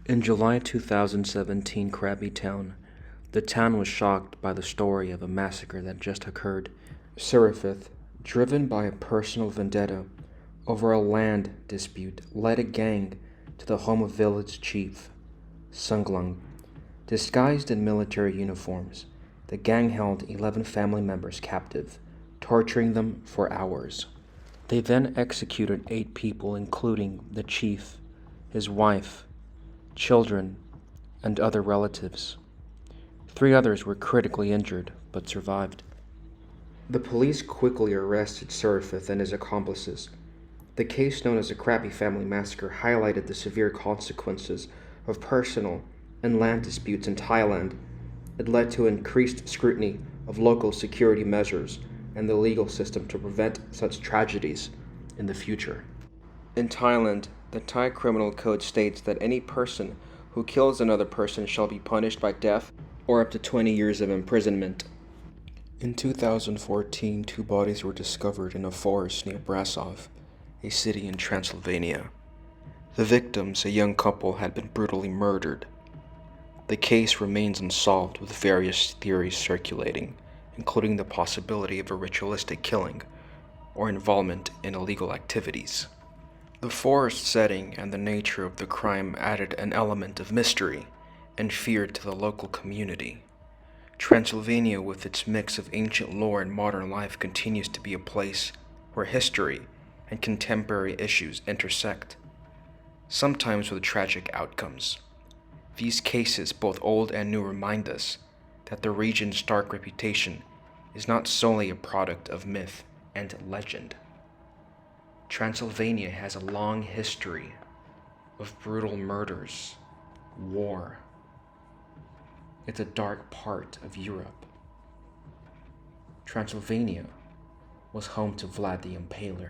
In July 2017 Krabby Town, the town was shocked by the story of a massacre that just occurred. Surifith, driven by a personal vendetta over a land dispute, led a gang to the home of village chief Sunglang. Disguised in military uniforms, the gang held 11 family members captive, torturing them for hours. They then executed 8 people, including the chief, his wife, children, and other relatives. 3 others were critically injured but survived. The police quickly arrested Surifith and his accomplices. The case known as the Krabby Family Massacre highlighted the severe consequences of personal and land disputes in Thailand. It led to increased scrutiny of local security measures and the legal system to prevent such tragedies in the future. In Thailand, the Thai Criminal Code states that any person who kills another person shall be punished by death or up to 20 years of imprisonment. In 2014, 2 bodies were discovered in a forest near Brasov, a city in Transylvania. The victims, a young couple, had been brutally murdered. The case remains unsolved, with various theories circulating, including the possibility of a ritualistic killing or involvement in illegal activities. The forest setting and the nature of the crime added an element of mystery and fear to the local community. Transylvania, with its mix of ancient lore and modern life, continues to be a place where history and contemporary issues intersect, sometimes with tragic outcomes. These cases, both old and new, remind us that the region's dark reputation is not solely a product of myth and legend. Transylvania has a long history of brutal murders, war. It's a dark part of Europe. Transylvania was home to Vlad the Impaler,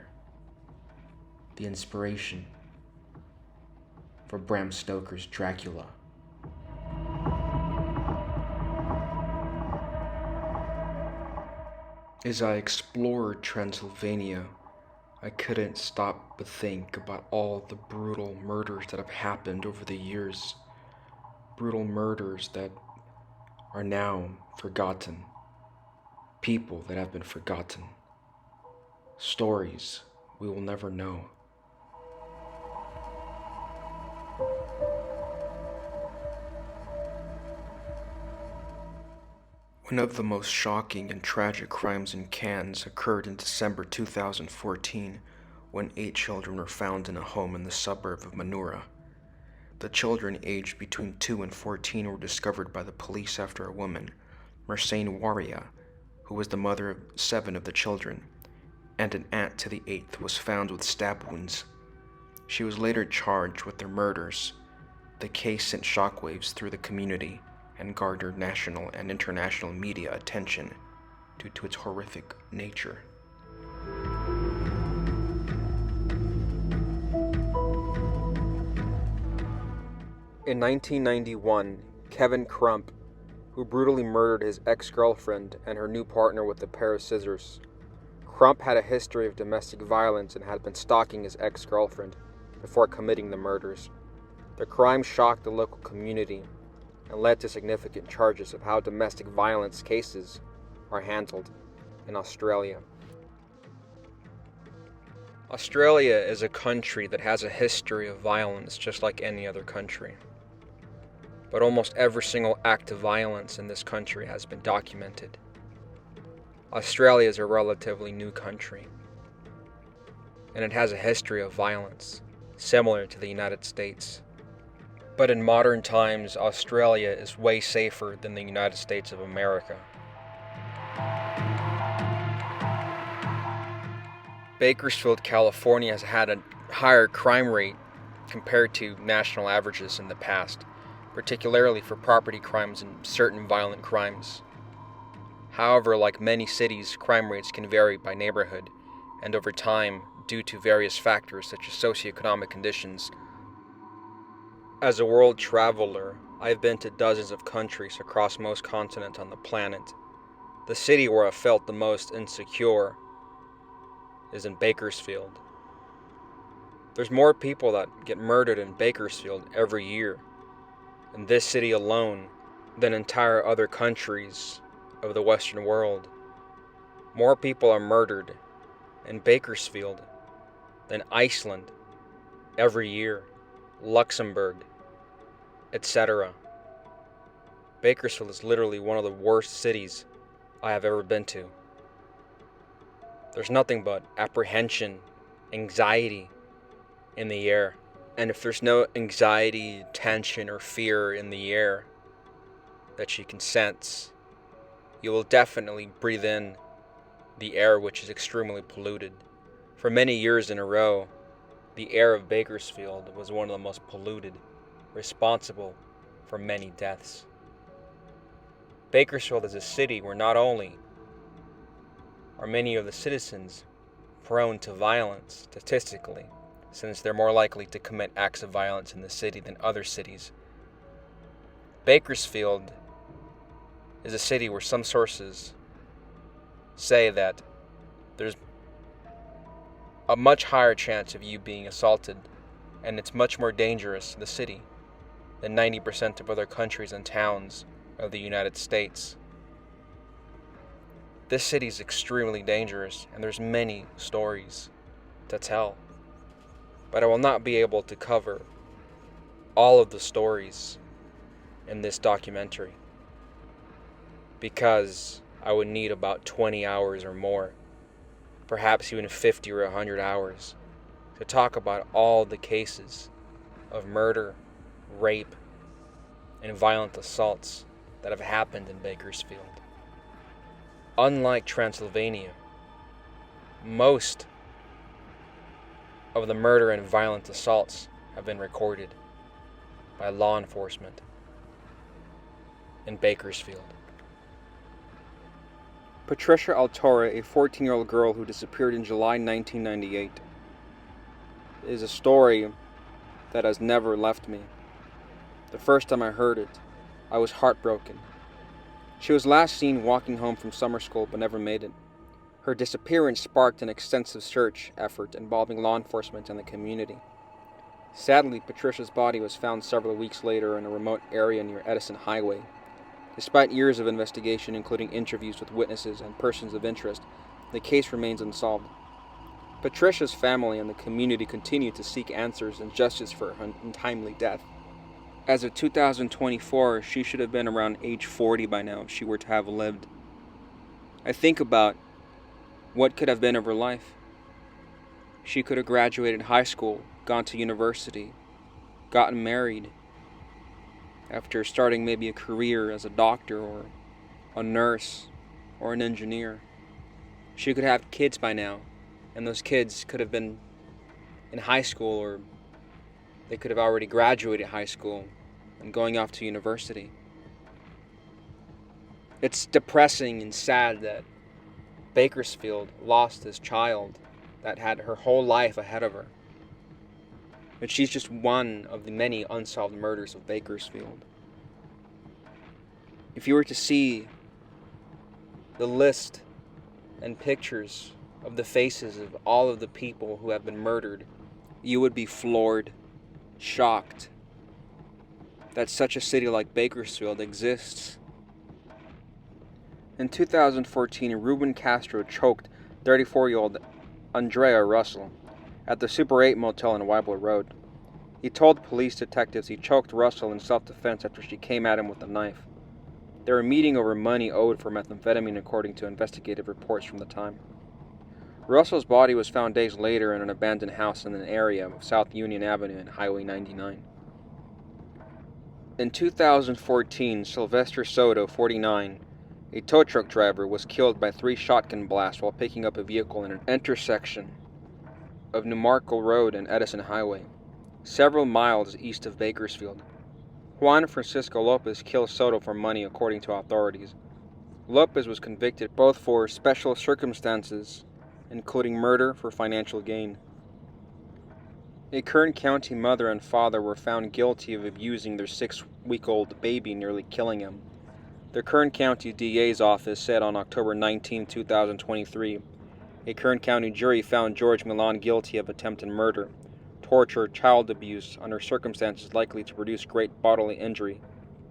the inspiration for Bram Stoker's Dracula. As I explored Transylvania, I couldn't stop but think about all the brutal murders that have happened over the years. Brutal murders that are now forgotten. People that have been forgotten. Stories we will never know. One of the most shocking and tragic crimes in Cannes occurred in December 2014 when 8 children were found in a home in the suburb of Manura. The children, aged between 2 and 14, were discovered by the police after a woman, Mersane Waria, who was the mother of 7 of the children, and an aunt to the 8th, was found with stab wounds. She was later charged with their murders. The case sent shockwaves through the community and garnered national and international media attention due to its horrific nature. In 1991, Kevin Crump, who brutally murdered his ex-girlfriend and her new partner with a pair of scissors. Crump had a history of domestic violence and had been stalking his ex-girlfriend before committing the murders. The crime shocked the local community and led to significant charges of how domestic violence cases are handled in Australia. Australia is a country that has a history of violence just like any other country. But almost every single act of violence in this country has been documented. Australia is a relatively new country, and it has a history of violence, similar to the United States. But in modern times, Australia is way safer than the United States of America. Bakersfield, California has had a higher crime rate compared to national averages in the past, particularly for property crimes and certain violent crimes. However, like many cities, crime rates can vary by neighborhood and over time due to various factors such as socioeconomic conditions. As a world traveler, I've been to dozens of countries across most continents on the planet. The city where I felt the most insecure is in Bakersfield. There's more people that get murdered in Bakersfield every year in this city alone than entire other countries of the Western world. More people are murdered in Bakersfield than Iceland every year, Luxembourg, etc. Bakersfield is literally one of the worst cities I have ever been to. There's nothing but apprehension, anxiety in the air. And if there's no anxiety, tension, or fear in the air that you can sense, you will definitely breathe in the air, which is extremely polluted. For many years in a row, the air of Bakersfield was one of the most polluted, responsible for many deaths. Bakersfield is a city where not only are many of the citizens prone to violence statistically, since they're more likely to commit acts of violence in the city than other cities, Bakersfield is a city where some sources say that there's a much higher chance of you being assaulted, and it's much more dangerous, the city, than 90% of other countries and towns of the United States. This city is extremely dangerous, and there's many stories to tell. But I will not be able to cover all of the stories in this documentary because I would need about 20 hours or more, perhaps even 50 or 100 hours, to talk about all the cases of murder, rape, and violent assaults that have happened in Bakersfield. Unlike Transylvania, most of the murder and violent assaults have been recorded by law enforcement in Bakersfield. Patricia Altora, a 14-year-old girl who disappeared in July 1998, is a story that has never left me. The first time I heard it, I was heartbroken. She was last seen walking home from summer school but never made it. Her disappearance sparked an extensive search effort involving law enforcement and the community. Sadly, Patricia's body was found several weeks later in a remote area near Edison Highway. Despite years of investigation, including interviews with witnesses and persons of interest, the case remains unsolved. Patricia's family and the community continue to seek answers and justice for her untimely death. As of 2024, she should have been around age 40 by now if she were to have lived. I think about what could have been of her life. She could have graduated high school, gone to university, gotten married, after starting maybe a career as a doctor or a nurse or an engineer. She could have kids by now, and those kids could have been in high school, or they could have already graduated high school and going off to university. It's depressing and sad that Bakersfield lost this child that had her whole life ahead of her. But she's just one of the many unsolved murders of Bakersfield. If you were to see the list and pictures of the faces of all of the people who have been murdered, you would be floored, shocked that such a city like Bakersfield exists. In 2014, Ruben Castro choked 34-year-old Andrea Russell at the Super 8 motel in Weibel Road. He told police detectives he choked Russell in self-defense after she came at him with a knife. They were meeting over money owed for methamphetamine, according to investigative reports from the time. Russell's body was found days later in an abandoned house in an area of South Union Avenue and Highway 99. In 2014, Sylvester Soto, 49, a tow truck driver, was killed by 3 shotgun blasts while picking up a vehicle in an intersection of Newmarket Road and Edison Highway, several miles east of Bakersfield. Juan Francisco Lopez killed Soto for money, according to authorities. Lopez was convicted both for special circumstances, including murder for financial gain. A Kern County mother and father were found guilty of abusing their 6-week-old baby, nearly killing him. The Kern County DA's office said on October 19, 2023, a Kern County jury found George Milan guilty of attempted murder, torture, child abuse under circumstances likely to produce great bodily injury,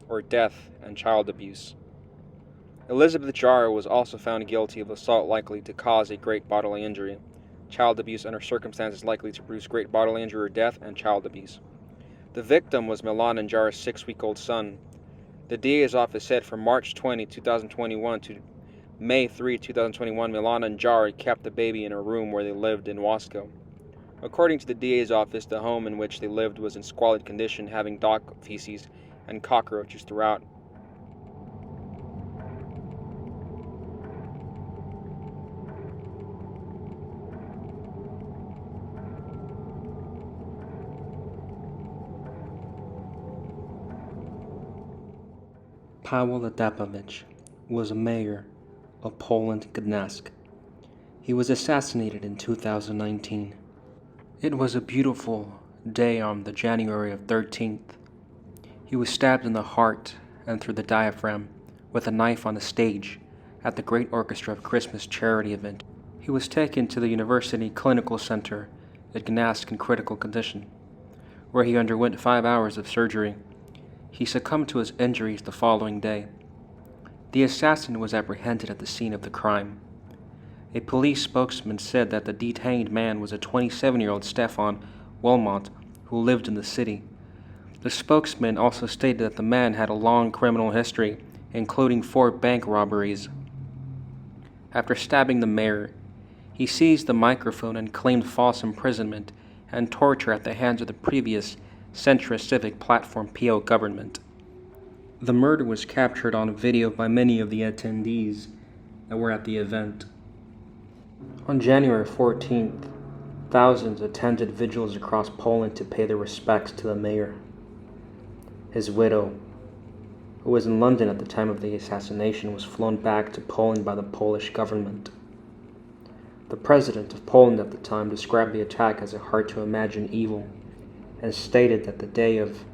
or death and child abuse. Elizabeth Jarr was also found guilty of assault likely to cause a great bodily injury, child abuse under circumstances likely to produce great bodily injury or death, and child abuse. The victim was Milan and Jarr's 6-week-old son. The DA's office said from March 20, 2021 to May 3, 2021, Milan and Jarr kept the baby in a room where they lived in Wasco. According to the DA's office, the home in which they lived was in squalid condition, having dog feces and cockroaches throughout. Paweł Adamowicz was a mayor of Poland Gdańsk. He was assassinated in 2019. It was a beautiful day on the January of 13th. He was stabbed in the heart and through the diaphragm with a knife on a stage at the Great Orchestra Christmas charity event. He was taken to the University Clinical Center at Gdańsk in critical condition, where he underwent 5 hours of surgery. He succumbed to his injuries the following day. The assassin was apprehended at the scene of the crime. A police spokesman said that the detained man was a 27-year-old Stefan Wilmot who lived in the city. The spokesman also stated that the man had a long criminal history, including 4 bank robberies. After stabbing the mayor, he seized the microphone and claimed false imprisonment and torture at the hands of the previous centrist civic platform PO government. The murder was captured on video by many of the attendees that were at the event. On January 14th, thousands attended vigils across Poland to pay their respects to the mayor. His widow, who was in London at the time of the assassination, was flown back to Poland by the Polish government. The president of Poland at the time described the attack as a hard-to-imagine evil and stated that the day of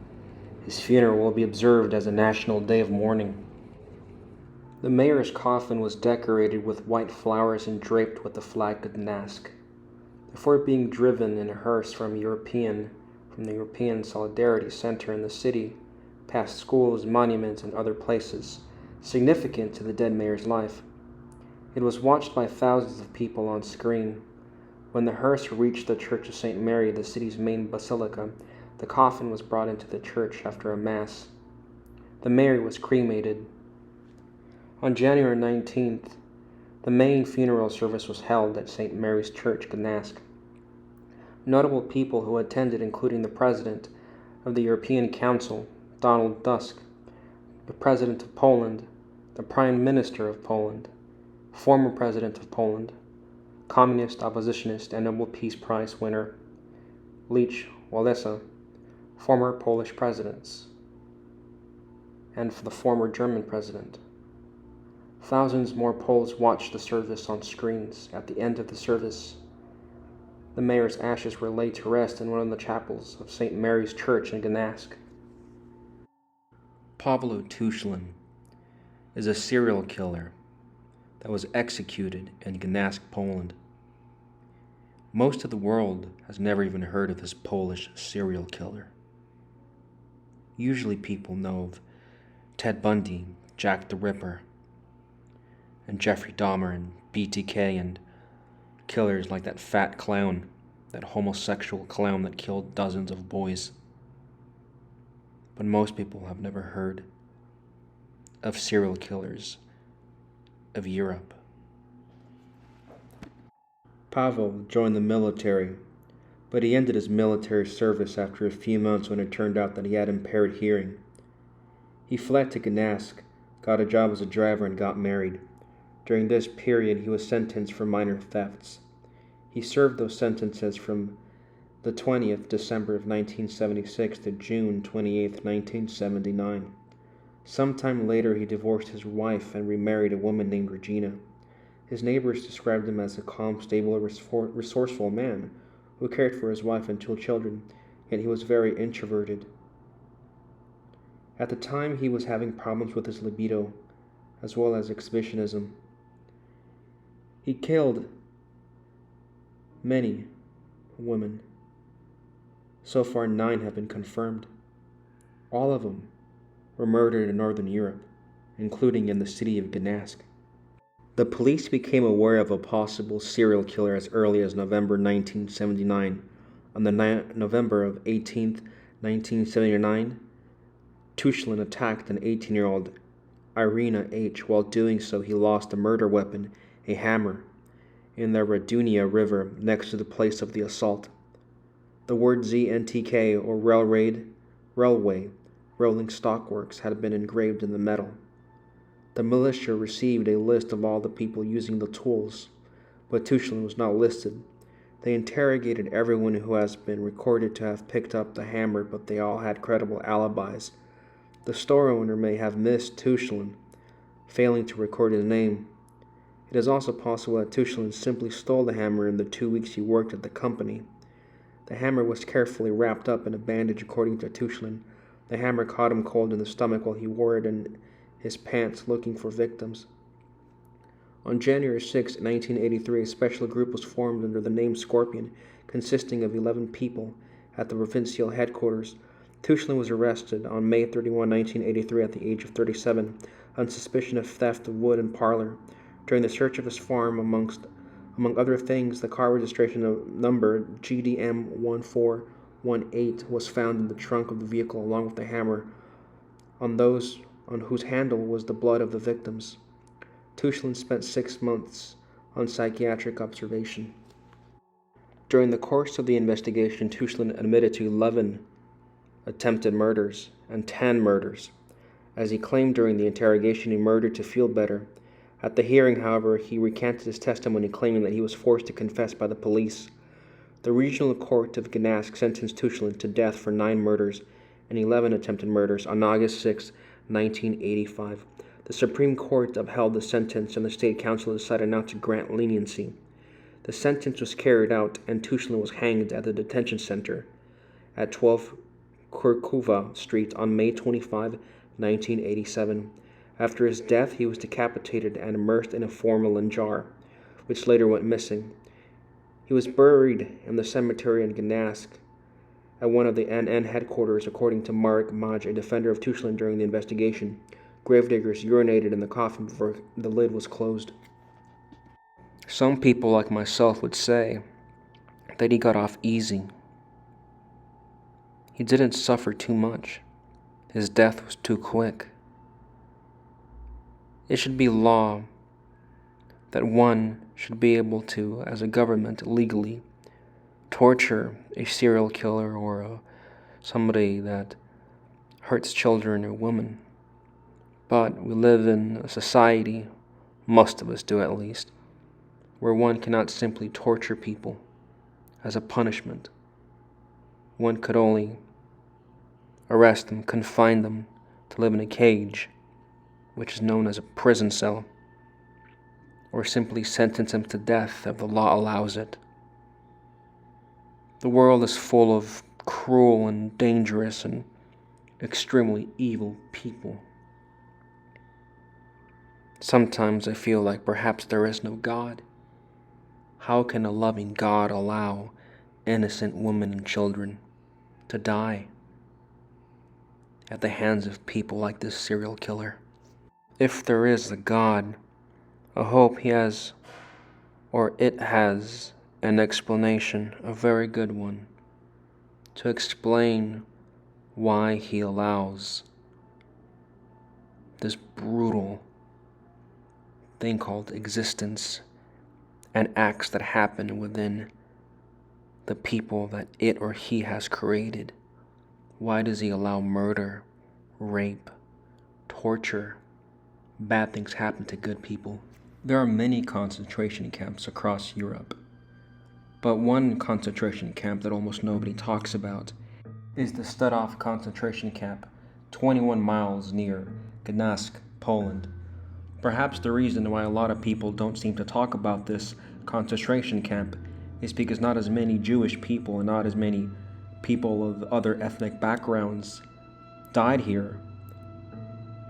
his funeral will be observed as a national day of mourning. The mayor's coffin was decorated with white flowers and draped with the flag of Gdańsk. Before being driven in a hearse from the European Solidarity Center in the city, past schools, monuments, and other places significant to the dead mayor's life, it was watched by thousands of people on screen. When the hearse reached the Church of St. Mary, the city's main basilica, the coffin was brought into the church after a mass. The mayor was cremated. On January 19th, the main funeral service was held at St. Mary's Church, Gdańsk. Notable people who attended including the President of the European Council, Donald Tusk, the President of Poland, the Prime Minister of Poland, former President of Poland, Communist oppositionist and Nobel Peace Prize winner Lech Walesa, former Polish presidents, and the former German president. Thousands more Poles watched the service on screens. At the end of the service, the mayor's ashes were laid to rest in one of the chapels of St. Mary's Church in Gdańsk. Pawlo Tuszyn is a serial killer that was executed in Gdańsk, Poland. Most of the world has never even heard of this Polish serial killer. Usually people know of Ted Bundy, Jack the Ripper, and Jeffrey Dahmer and BTK and killers like that fat clown, that homosexual clown that killed dozens of boys. But most people have never heard of serial killers of Europe. Paweł joined the military, but he ended his military service after a few months when it turned out that he had impaired hearing. He fled to Gdańsk, got a job as a driver, and got married. During this period, he was sentenced for minor thefts. He served those sentences from the 20th December of 1976 to June 28, 1979. Sometime later, he divorced his wife and remarried a woman named Regina. His neighbors described him as a calm, stable, resourceful man who cared for his wife and 2 children, yet he was very introverted. At the time, he was having problems with his libido, as well as exhibitionism. He killed many women. So far, 9 have been confirmed. All of them were murdered in Northern Europe, including in the city of Gdansk. The police became aware of a possible serial killer as early as November 1979. On the November of 18th, 1979, Tucholin attacked an 18-year-old Irina H. While doing so, he lost a murder weapon, a hammer, in the Radunia River next to the place of the assault. The word ZNTK, or railway, rolling stockworks, had been engraved in the metal. The militia received a list of all the people using the tools, but Tucholin was not listed. They interrogated everyone who has been recorded to have picked up the hammer, but they all had credible alibis. The store owner may have missed Tucholin, failing to record his name. It is also possible that Tucholin simply stole the hammer in the 2 weeks he worked at the company. The hammer was carefully wrapped up in a bandage, according to Tucholin. The hammer caught him cold in the stomach while he wore it in his pants looking for victims. On January 6, 1983, a special group was formed under the name Scorpion, consisting of 11 people at the provincial headquarters. Tucholin was arrested on May 31, 1983 at the age of 37 on suspicion of theft of wood and parlor. During the search of his farm, among other things, the car registration number GDM1418 was found in the trunk of the vehicle along with the hammer on whose handle was the blood of the victims. Tucholin spent 6 months on psychiatric observation. During the course of the investigation, Tucholin admitted to 11 attempted murders and 10 murders. As he claimed during the interrogation, he murdered to feel better. At the hearing, however, he recanted his testimony, claiming that he was forced to confess by the police. The regional court of Gdansk sentenced Tucholin to death for 9 murders and 11 attempted murders on August 6, 1985. The Supreme Court upheld the sentence, and the State Council decided not to grant leniency. The sentence was carried out, and Tucholin was hanged at the detention center at 12 Kurkuva Street on May 25, 1987. After his death, he was decapitated and immersed in a formalin jar, which later went missing. He was buried in the cemetery in Gdansk at one of the NN headquarters, according to Marek Maj, a defender of Tucholin during the investigation. Gravediggers urinated in the coffin before the lid was closed. Some people like myself would say that he got off easy. He didn't suffer too much. His death was too quick. It should be law that one should be able to, as a government, legally torture a serial killer or somebody that hurts children or women. But we live in a society, most of us do at least, where one cannot simply torture people as a punishment. One could only arrest them, confine them to live in a cage, which is known as a prison cell, or simply sentence them to death if the law allows it. The world is full of cruel and dangerous and extremely evil people. Sometimes I feel like perhaps there is no God. How can a loving God allow innocent women and children to die at the hands of people like this serial killer? If there is a God, I hope he has, or it has, an explanation, a very good one, to explain why he allows this brutal thing called existence and acts that happen within the people that it or he has created. Why does he allow murder, rape, torture, bad things happen to good people? There are many concentration camps across Europe, but one concentration camp that almost nobody talks about is the Studov concentration camp, 21 miles near Gdansk, Poland. Perhaps the reason why a lot of people don't seem to talk about this concentration camp is because not as many Jewish people and not as many people of other ethnic backgrounds died here.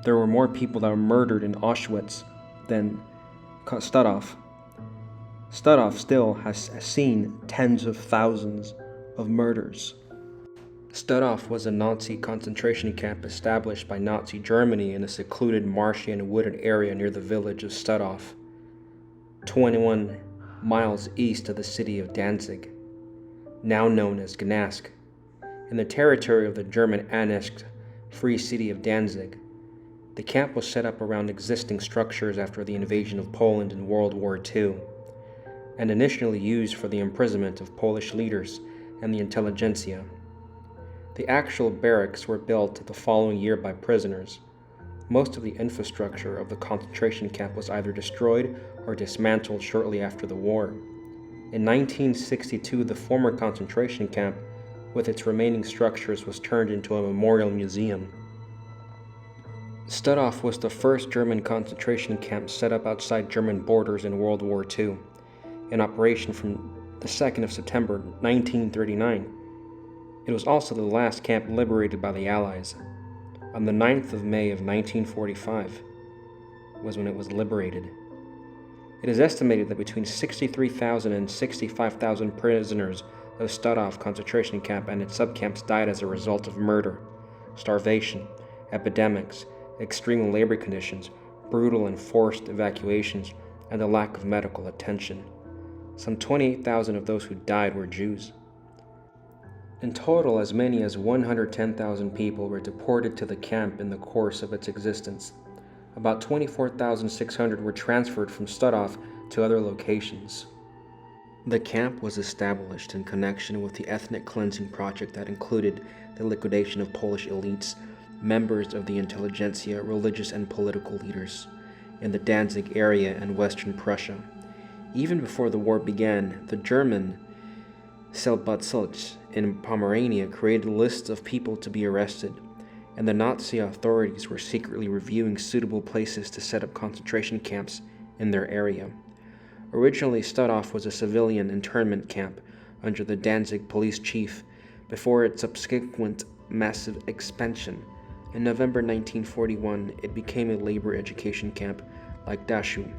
There were more people that were murdered in Auschwitz than Studov. Studov still has seen tens of thousands of murders. Stutthof was a Nazi concentration camp established by Nazi Germany in a secluded marshy and wooded area near the village of Stutthof, 21 miles east of the city of Danzig, now known as Gdansk, in the territory of the German-annexed Free City of Danzig. The camp was set up around existing structures after the invasion of Poland in World War II, and initially used for the imprisonment of Polish leaders and the intelligentsia. The actual barracks were built the following year by prisoners. Most of the infrastructure of the concentration camp was either destroyed or dismantled shortly after the war. In 1962, the former concentration camp, with its remaining structures, was turned into a memorial museum. Stutthof was the first German concentration camp set up outside German borders in World War II, in operation from the 2nd of September 1939. It was also the last camp liberated by the Allies. On the 9th of May of 1945 was when it was liberated. It is estimated that between 63,000 and 65,000 prisoners of Stutthof concentration camp and its subcamps died as a result of murder, starvation, epidemics, extreme labor conditions, brutal and forced evacuations, and the lack of medical attention. Some 28,000 of those who died were Jews. In total, as many as 110,000 people were deported to the camp in the course of its existence. About 24,600 were transferred from Stutthof to other locations. The camp was established in connection with the ethnic cleansing project that included the liquidation of Polish elites, members of the intelligentsia, religious and political leaders in the Danzig area and Western Prussia. Even before the war began, the German Selbstschutz in Pomerania created lists of people to be arrested, and the Nazi authorities were secretly reviewing suitable places to set up concentration camps in their area. Originally, Stutthof was a civilian internment camp under the Danzig police chief before its subsequent massive expansion. In November 1941, it became a labor education camp like Dachau,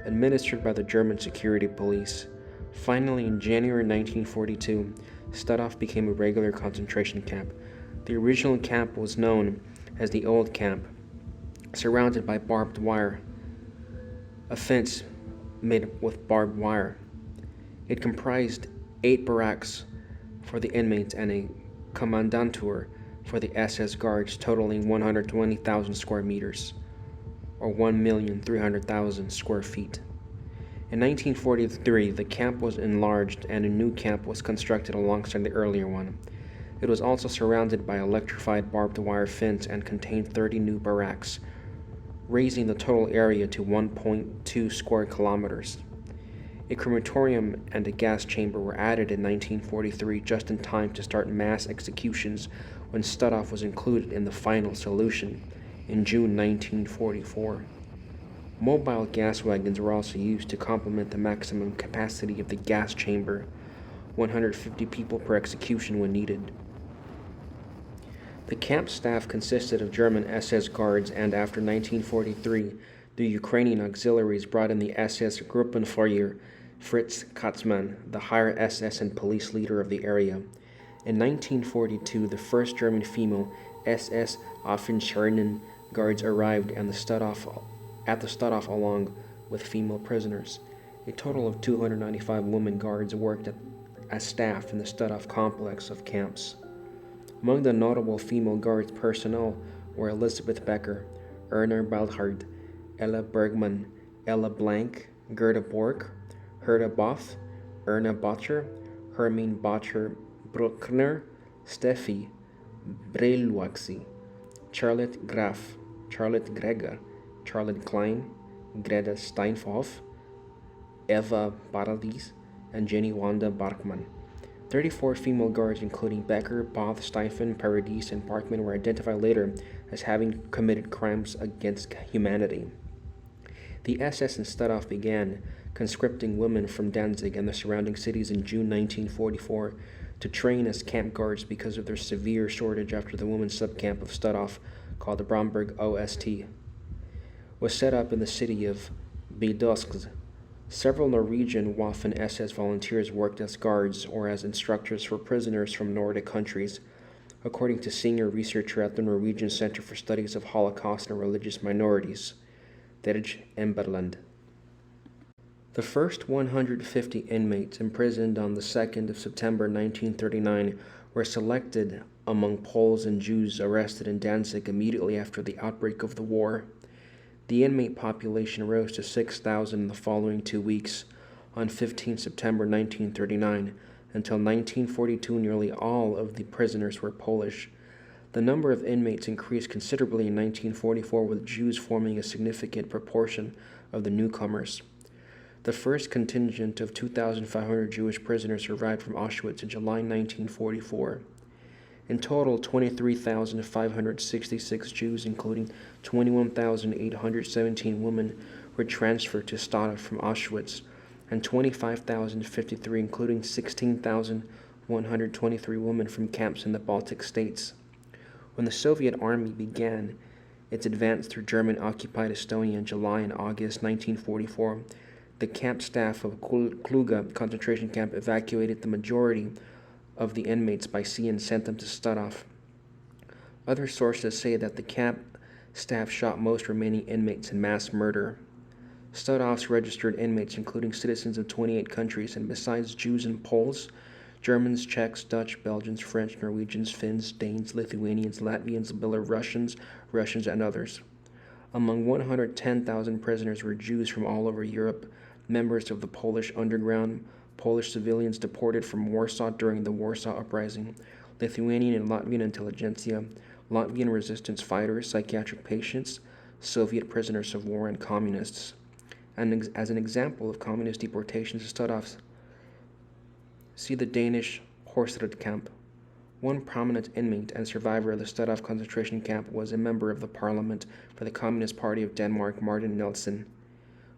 administered by the German security police. Finally, in January 1942, Stutthof became a regular concentration camp. The original camp was known as the Old Camp, surrounded by barbed wire, a fence made with barbed wire. It comprised 8 barracks for the inmates and a Kommandantur for the SS guards, totaling 120,000 square meters, or 1,300,000 square feet. In 1943, the camp was enlarged and a new camp was constructed alongside the earlier one. It was also surrounded by electrified barbed wire fence and contained 30 new barracks, raising the total area to 1.2 square kilometers. A crematorium and a gas chamber were added in 1943, just in time to start mass executions when Stutthof was included in the final solution in June 1944. Mobile gas wagons were also used to complement the maximum capacity of the gas chamber, 150 people per execution when needed. The camp staff consisted of German SS guards, and after 1943, the Ukrainian auxiliaries brought in the SS Gruppenführer Fritz Katzmann, the higher SS and police leader of the area. In 1942, the first German female SS Offenscharinnen guards arrived at the Stutthof along with female prisoners. A total of 295 women guards worked as staff in the Stutthof complex of camps. Among the notable female guards personnel were Elizabeth Becker, Erna Baldhard, Ella Bergmann, Ella Blank, Gerda Bork, Herta Both, Erna Botcher, Hermine Botcher Bruckner, Steffi Breilwaxi, Charlotte Graf, Charlotte Greger, Charlotte Klein, Greta Steinhoff, Eva Baraldis, and Jenny Wanda Barkman. 34 female guards, including Becker, Both, Steifen, Paradis, and Barkman, were identified later as having committed crimes against humanity. The SS in Stutthof began conscripting women from Danzig and the surrounding cities in June 1944 to train as camp guards because of their severe shortage after the women's subcamp of Stutthof, called the Bromberg OST, was set up in the city of Bydgoszcz. Several Norwegian Waffen SS volunteers worked as guards or as instructors for prisoners from Nordic countries. according to senior researcher at the Norwegian Center for Studies of Holocaust and Religious Minorities, Terje Emberland. The first 150 inmates imprisoned on the 2nd of September 1939 were selected among Poles and Jews arrested in Danzig immediately after the outbreak of the war. The inmate population rose to 6,000 in the following 2 weeks. On 15 September 1939, until 1942, nearly all of the prisoners were Polish. The number of inmates increased considerably in 1944, with Jews forming a significant proportion of the newcomers. The first contingent of 2,500 Jewish prisoners arrived from Auschwitz in July 1944. In total, 23,566 Jews, including 21,817 women, were transferred to Stade from Auschwitz, and 25,053, including 16,123 women, from camps in the Baltic states. When the Soviet Army began its advance through German-occupied Estonia in July and August 1944, the camp staff of Kluga concentration camp evacuated the majority of the inmates by sea and sent them to Studov. Other sources say that the camp staff shot most remaining inmates in mass murder. Studov's registered inmates, including citizens of 28 countries, and besides Jews and Poles, Germans, Czechs, Dutch, Belgians, French, Norwegians, Finns, Danes, Lithuanians, Latvians, Belarusians, Russians, and others. Among 110,000 prisoners were Jews from all over Europe, members of the Polish underground, Polish civilians deported from Warsaw during the Warsaw Uprising, Lithuanian and Latvian intelligentsia, Latvian resistance fighters, psychiatric patients, Soviet prisoners of war, and communists. And as an example of communist deportations to Studovs, see the Danish Horserud camp. One prominent inmate and survivor of the Studov concentration camp was a member of the parliament for the Communist Party of Denmark, Martin Nielsen,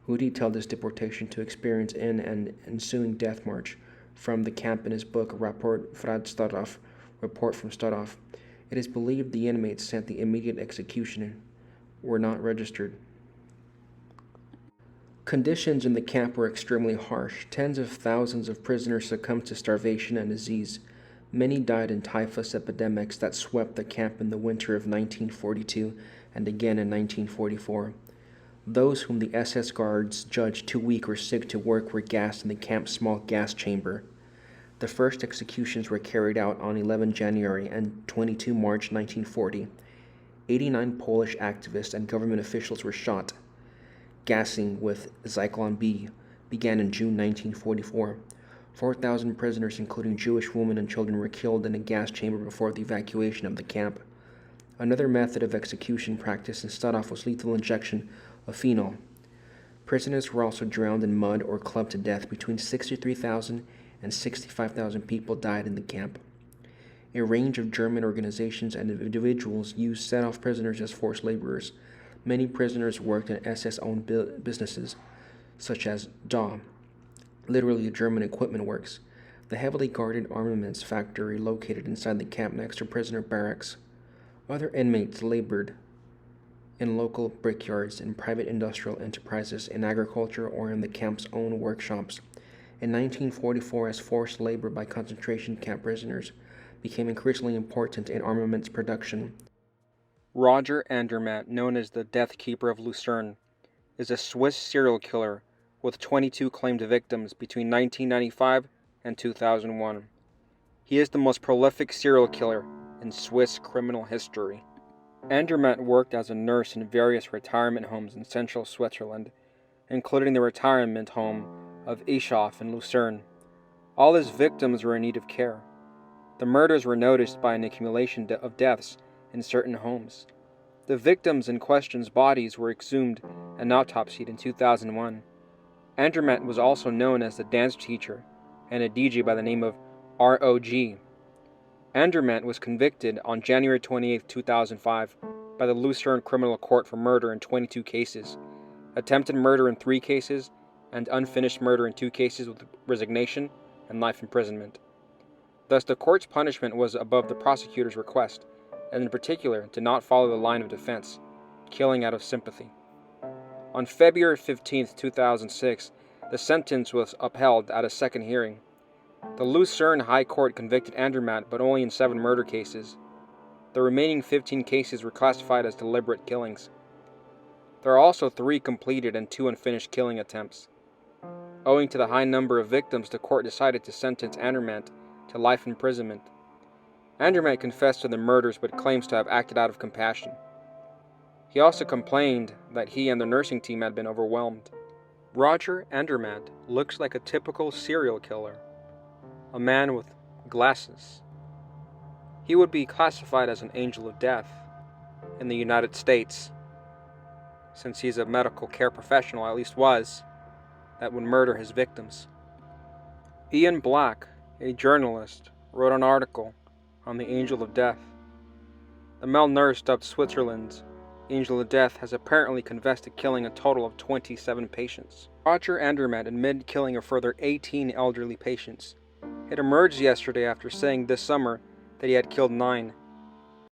who detailed his deportation to experience in and ensuing death march from the camp in his book Rapport fra Studov, Report from Studov. It is believed the inmates sent the immediate execution were not registered. Conditions in the camp were extremely harsh. Tens of thousands of prisoners succumbed to starvation and disease. Many died in typhus epidemics that swept the camp in the winter of 1942 and again in 1944. Those whom the SS guards judged too weak or sick to work were gassed in the camp's small gas chamber. The first executions were carried out on 11 January and 22 March 1940. 89 Polish activists and government officials were shot. Gassing with Zyklon B began in June 1944. 4,000 prisoners, including Jewish women and children, were killed in a gas chamber before the evacuation of the camp. Another method of execution practiced in Studov was lethal injection of phenol. Prisoners were also drowned in mud or clubbed to death. Between 63,000 and 65,000 people died in the camp. A range of German organizations and individuals used set-off prisoners as forced laborers. Many prisoners worked in SS-owned businesses, such as DA, literally German Equipment Works, the heavily guarded armaments factory located inside the camp next to prisoner barracks. Other inmates labored in local brickyards, in private industrial enterprises, in agriculture, or in the camp's own workshops. In 1944, as forced labor by concentration camp prisoners became increasingly important in armaments production. Roger Andermatt, known as the Death Keeper of Lucerne, is a Swiss serial killer with 22 claimed victims between 1995 and 2001. He is the most prolific serial killer in Swiss criminal history. Andermatt worked as a nurse in various retirement homes in central Switzerland, including the retirement home of Eschoff in Lucerne. All his victims were in need of care. The murders were noticed by an accumulation of deaths in certain homes. The victims in question's bodies were exhumed and autopsied in 2001. Andermatt was also known as the dance teacher and a DJ by the name of ROG. Andermatt was convicted on January 28, 2005 by the Lucerne Criminal Court for murder in 22 cases, attempted murder in 3 cases, and unfinished murder in 2 cases with resignation and life imprisonment. Thus, the court's punishment was above the prosecutor's request, and in particular did not follow the line of defense, killing out of sympathy. On February 15, 2006, the sentence was upheld at a second hearing. The Lucerne High Court convicted Andermatt, but only in 7 murder cases. The remaining 15 cases were classified as deliberate killings. There are also 3 completed and 2 unfinished killing attempts. Owing to the high number of victims, the court decided to sentence Andermatt to life imprisonment. Andermatt confessed to the murders but claims to have acted out of compassion. He also complained that he and the nursing team had been overwhelmed. Roger Andermatt looks like a typical serial killer, a man with glasses. He would be classified as an angel of death in the United States, since he's a medical care professional, at least was, that would murder his victims. Ian Black, a journalist, wrote an article on the Angel of Death. The male nurse, dubbed Switzerland's Angel of Death, has apparently confessed to killing a total of 27 patients. Roger Andermatt admitted killing a further 18 elderly patients. It emerged yesterday after saying this summer that he had killed 9.